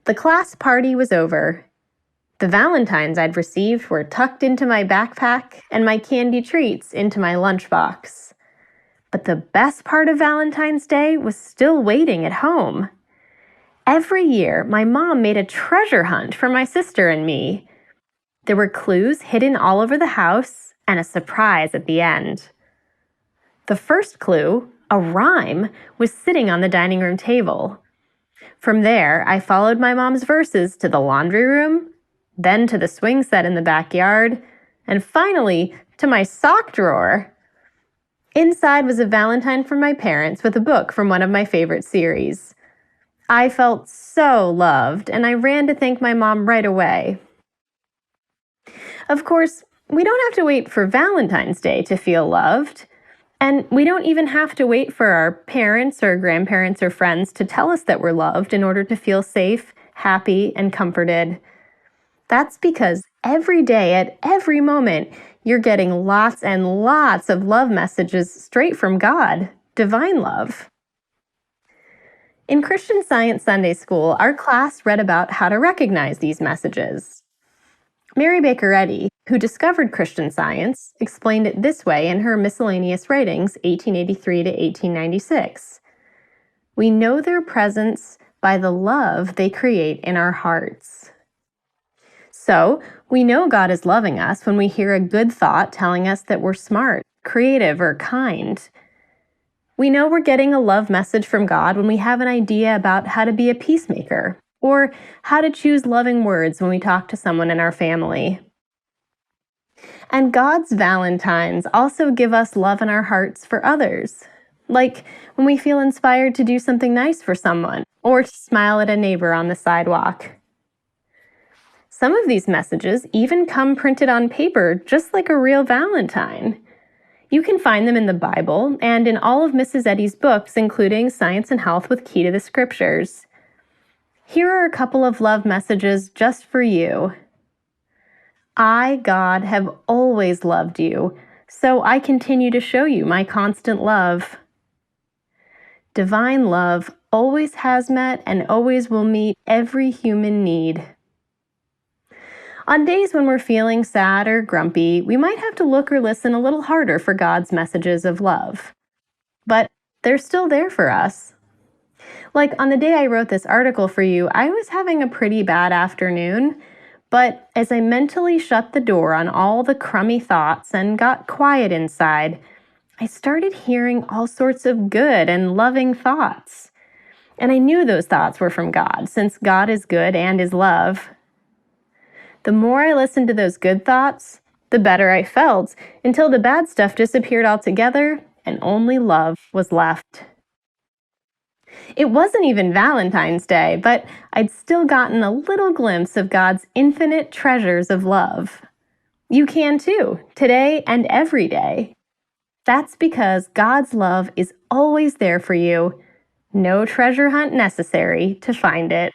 The class party was over. The valentines I'd received were tucked into my backpack and my candy treats into my lunchbox. But the best part of Valentine's Day was still waiting at home. Every year, my mom made a treasure hunt for my sister and me. There were clues hidden all over the house and a surprise at the end. The first clue, a rhyme, was sitting on the dining room table. From there, I followed my mom's verses to the laundry room, then to the swing set in the backyard, and finally to my sock drawer. Inside was a valentine from my parents with a book from one of my favorite series. I felt so loved, and I ran to thank my mom right away. Of course, we don't have to wait for Valentine's Day to feel loved. And we don't even have to wait for our parents or grandparents or friends to tell us that we're loved in order to feel safe, happy, and comforted. That's because every day, at every moment, you're getting lots and lots of love messages straight from God, divine love. In Christian Science Sunday School, our class read about how to recognize these messages. Mary Baker Eddy, who discovered Christian Science, explained it this way in her Miscellaneous Writings, 1883 to 1896. We know their presence by the love they create in our hearts. So, we know God is loving us when we hear a good thought telling us that we're smart, creative, or kind. We know we're getting a love message from God when we have an idea about how to be a peacemaker, or how to choose loving words when we talk to someone in our family. And God's valentines also give us love in our hearts for others, like when we feel inspired to do something nice for someone, or to smile at a neighbor on the sidewalk. Some of these messages even come printed on paper, just like a real valentine. You can find them in the Bible and in all of Mrs. Eddy's books, including Science and Health with Key to the Scriptures. Here are a couple of love messages just for you. I, God, have always loved you, so I continue to show you my constant love. Divine love always has met and always will meet every human need. On days when we're feeling sad or grumpy, we might have to look or listen a little harder for God's messages of love. But they're still there for us. Like on the day I wrote this article for you, I was having a pretty bad afternoon, but as I mentally shut the door on all the crummy thoughts and got quiet inside, I started hearing all sorts of good and loving thoughts. And I knew those thoughts were from God, since God is good and is love. The more I listened to those good thoughts, the better I felt, until the bad stuff disappeared altogether and only love was left. It wasn't even Valentine's Day, but I'd still gotten a little glimpse of God's infinite treasures of love. You can too, today and every day. That's because God's love is always there for you. No treasure hunt necessary to find it.